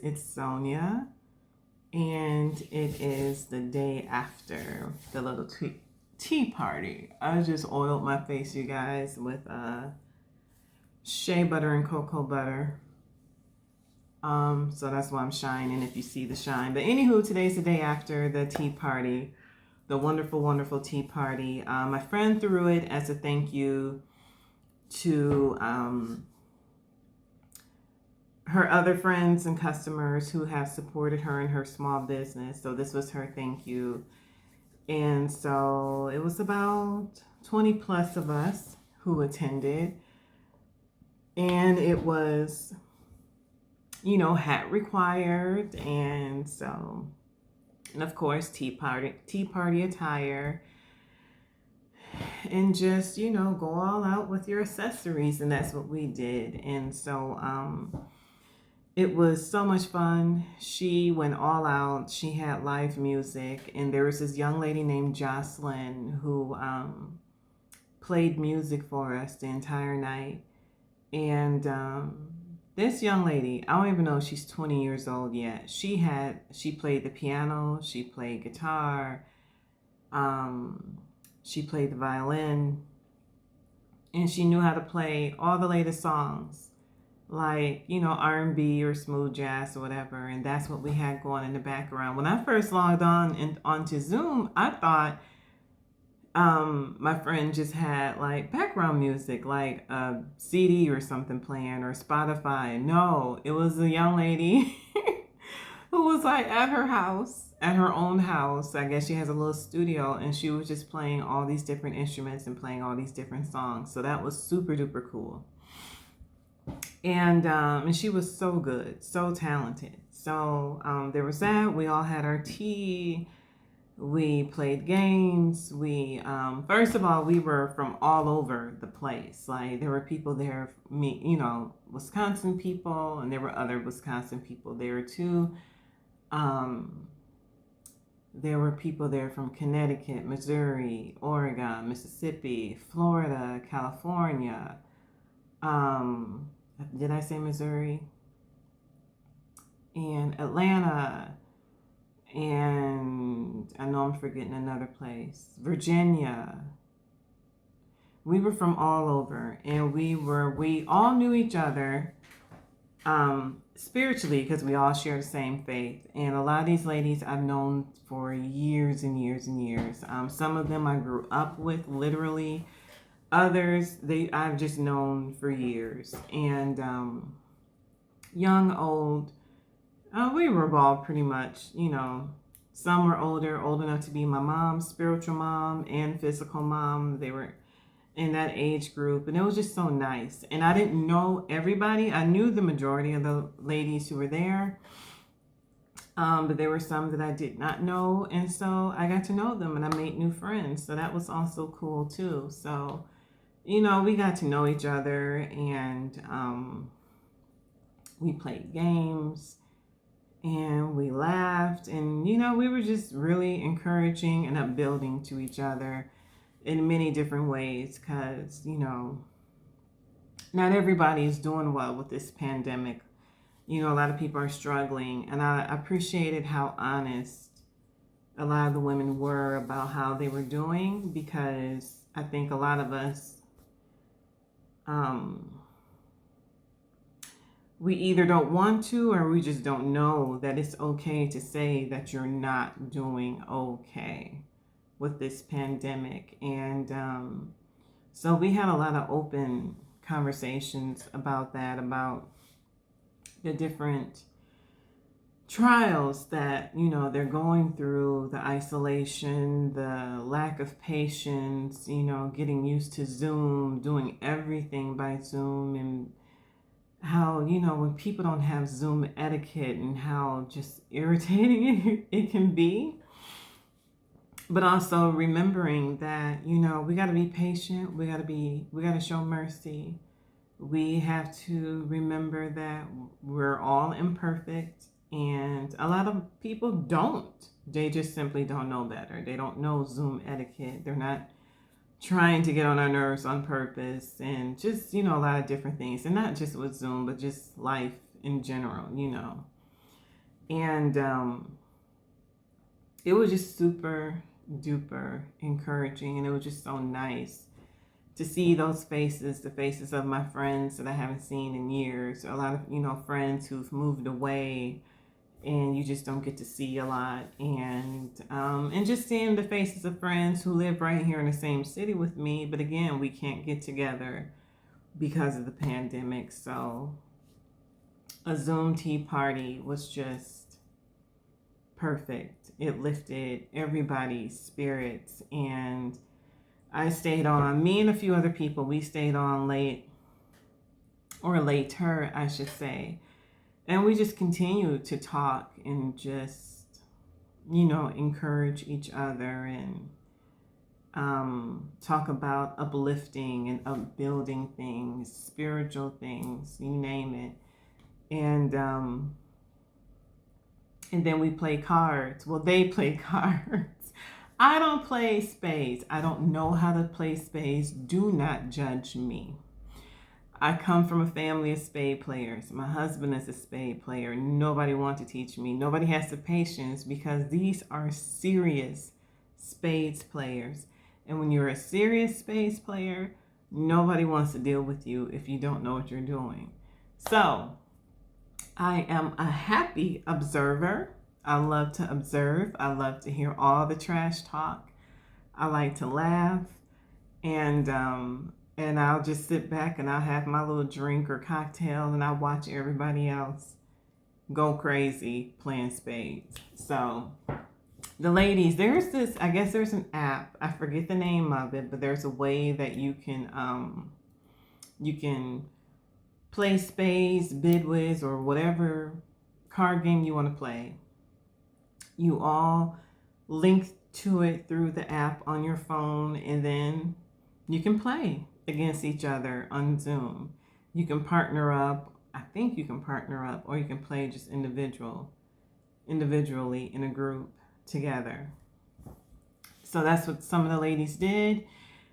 It's Sonia, and it is the day after the little tea party. I just oiled my face, you guys, with shea butter and cocoa butter. So that's why I'm shining, if you see the shine. But anywho, today's the day after the tea party, the wonderful, wonderful tea party. My friend threw it as a thank you to her other friends and customers who have supported her in her small business. So this was her thank you. And so it was about 20 plus of us who attended. And it was, hat required. And so, and of course, tea party attire. And just, go all out with your accessories. And that's what we did. And so, it was so much fun. She went all out. She had live music. And there was this young lady named Jocelyn who played music for us the entire night. And this young lady, I don't even know if she's 20 years old yet. She played the piano. She played guitar. She played the violin. And she knew how to play all the latest songs, like, R&B or smooth jazz or whatever. And that's what we had going in the background. When I first logged onto Zoom, I thought my friend just had like background music, like a CD or something playing, or Spotify. No, it was a young lady who was like at her house, at her own house. I guess she has a little studio, and she was just playing all these different instruments and playing all these different songs. So that was super duper cool. And she was so good, so talented. So there was that. We all had our tea. We played games. We first of all, we were from all over the place. Like, there were people there, Wisconsin people, and there were other Wisconsin people there too. There were people there from Connecticut, Missouri, Oregon, Mississippi, Florida, California. Did I say Missouri? And Atlanta. And I know I'm forgetting another place. Virginia. We were from all over. And we all knew each other spiritually, because we all share the same faith. And a lot of these ladies I've known for years and years and years. Some of them I grew up with, literally. Others, I've just known for years. And young, old, we were all pretty much, some were old enough to be my mom's spiritual mom and physical mom. They were in that age group, and it was just so nice. And I didn't know everybody. I knew the majority of the ladies who were there, but there were some that I did not know. And so I got to know them, and I made new friends. So that was also cool too. So, we got to know each other, and we played games, and we laughed, and, we were just really encouraging and upbuilding to each other in many different ways, because, not everybody is doing well with this pandemic. A lot of people are struggling, and I appreciated how honest a lot of the women were about how they were doing, because I think a lot of us, we either don't want to, or we just don't know that it's okay to say that you're not doing okay with this pandemic. And so we had a lot of open conversations about that, about the different trials that, they're going through, the isolation, the lack of patience, getting used to Zoom, doing everything by Zoom, and how, when people don't have Zoom etiquette, and how just irritating it can be. But also remembering that, we got to be patient. We got to show mercy. We have to remember that we're all imperfect, and a lot of people don't. They just simply don't know better. They don't know Zoom etiquette. They're not trying to get on our nerves on purpose, and just, a lot of different things. And not just with Zoom, but just life in general, And it was just super duper encouraging, and it was just so nice to see those faces, the faces of my friends that I haven't seen in years. A lot of, friends who've moved away and you just don't get to see a lot. And just seeing the faces of friends who live right here in the same city with me, but again, we can't get together because of the pandemic. So a Zoom tea party was just perfect. It lifted everybody's spirits, and I stayed on, me and a few other people, we stayed on late, or later, I should say. And we just continued to talk and just, encourage each other, and talk about uplifting and upbuilding things, spiritual things, you name it. And then we play cards. Well, they play cards. I don't play spades. I don't know how to play spades. Do not judge me. I come from a family of spade players. My husband is a spade player. Nobody wants to teach me. Nobody has the patience, because these are serious spades players. And when you're a serious spades player, nobody wants to deal with you if you don't know what you're doing. So I am a happy observer. I love to observe. I love to hear all the trash talk. I like to laugh, and I'll just sit back and I'll have my little drink or cocktail, and I'll watch everybody else go crazy playing spades. So the ladies, there's this, I guess there's an app. I forget the name of it, but there's a way that you can play spades, bidwiz, or whatever card game you want to play. You all link to it through the app on your phone, and then you can play against each other on Zoom. You can partner up. I think you can partner up, or you can play just individually in a group together. So that's what some of the ladies did.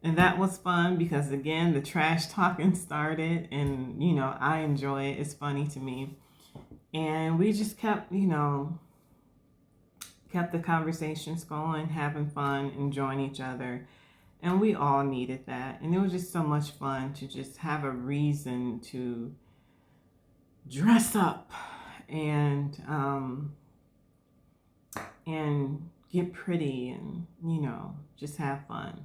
And that was fun because, again, the trash talking started, and, I enjoy it. It's funny to me. And we just kept the conversations going, having fun, enjoying each other. And we all needed that. And it was just so much fun to just have a reason to dress up and get pretty and, just have fun.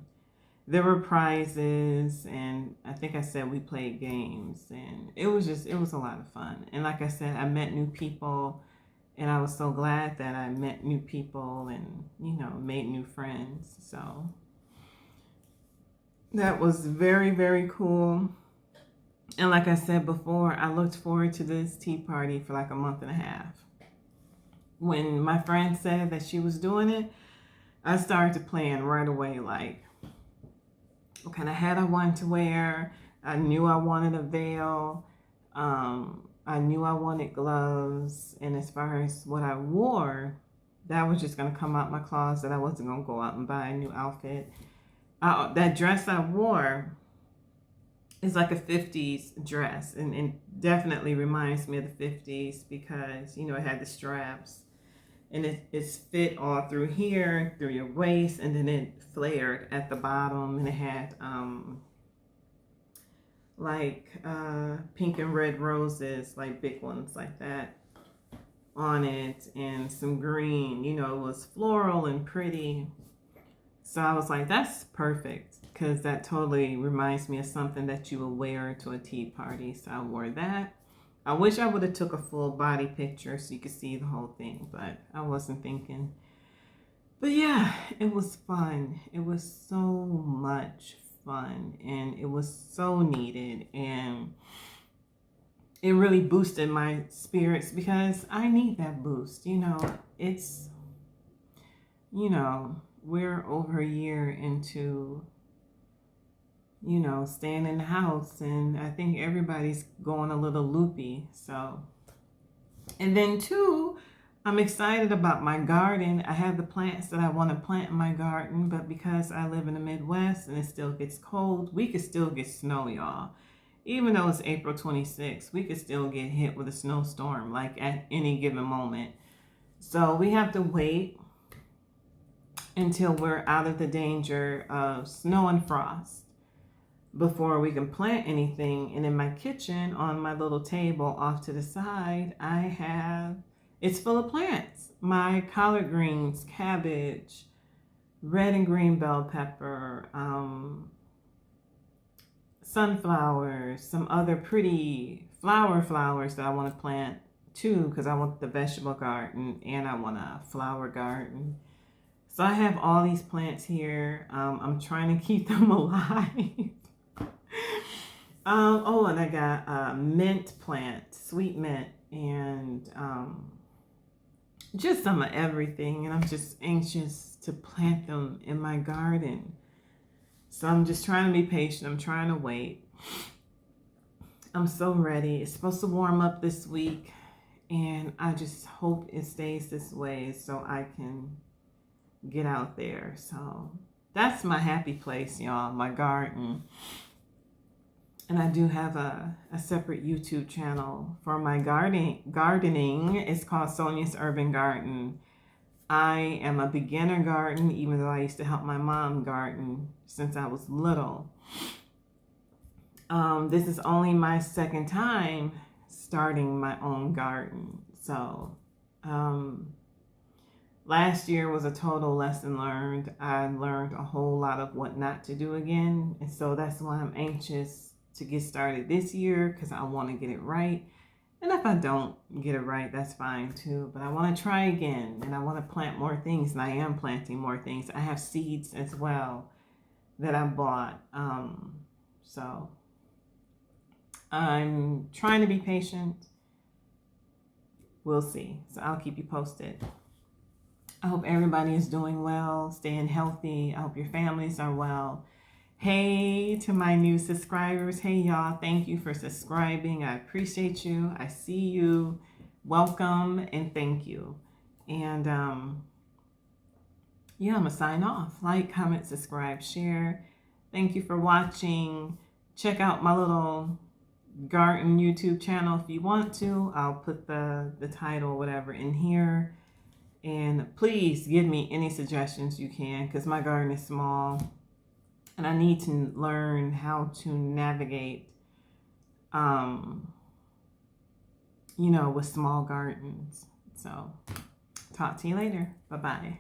There were prizes, and I think I said we played games, and it was a lot of fun. And like I said, I met new people, and I was so glad that I met new people and, made new friends. So that was very, very cool. And like I said before, I looked forward to this tea party for like a month and a half. When my friend said that she was doing it, I started to plan right away, like, what kind of hat I wanted to wear. I knew I wanted a veil. I knew I wanted gloves. And as far as what I wore, that was just going to come out my closet. I wasn't going to go out and buy a new outfit. That dress I wore is like a 50s dress, and definitely reminds me of the 50s because, it had the straps. And it's fit all through here, through your waist, and then it flared at the bottom, and it had pink and red roses, like big ones like that, on it, and some green. It was floral and pretty. So I was like, that's perfect, because that totally reminds me of something that you would wear to a tea party. So I wore that. I wish I would have took a full body picture so you could see the whole thing, but I wasn't thinking. But yeah, it was fun. It was so much fun, and it was so needed, and it really boosted my spirits because I need that boost. It's, we're over a year into staying in the house, and I think everybody's going a little loopy. So, and then two, I'm excited about my garden. I have the plants that I want to plant in my garden, but because I live in the Midwest and it still gets cold, we could still get snow, y'all. Even though it's April 26th, we could still get hit with a snowstorm, like at any given moment. So we have to wait until we're out of the danger of snow and frost before we can plant anything. And in my kitchen, on my little table off to the side, it's full of plants. My collard greens, cabbage, red and green bell pepper, sunflowers, some other pretty flowers that I want to plant too, because I want the vegetable garden and I want a flower garden. So I have all these plants here. I'm trying to keep them alive. Oh, and I got a mint plant, sweet mint, and just some of everything. And I'm just anxious to plant them in my garden. So I'm just trying to be patient. I'm trying to wait. I'm so ready. It's supposed to warm up this week, and I just hope it stays this way so I can get out there. So that's my happy place, y'all, my garden. And I do have a separate YouTube channel for my gardening. It's called Sonia's Urban Garden. I am a beginner garden, even though I used to help my mom garden since I was little. This is only my second time starting my own garden. So last year was a total lesson learned. I learned a whole lot of what not to do again. And so that's why I'm anxious to get started this year, because I want to get it right. And if I don't get it right, that's fine too. But I want to try again, and I want to plant more things, and I am planting more things. I have seeds as well that I bought. So I'm trying to be patient. We'll see. So I'll keep you posted. I hope everybody is doing well, staying healthy. I hope your families are well. Hey to my new subscribers. Hey y'all, thank you for subscribing. I appreciate you. I see you. Welcome and thank you. And yeah, I'm gonna sign off. Like, comment, subscribe, share. Thank you for watching. Check out my little garden YouTube channel if you want to. I'll put the title, whatever, in here. And please give me any suggestions you can, because my garden is small. And I need to learn how to navigate, with small gardens. So, talk to you later. Bye-bye.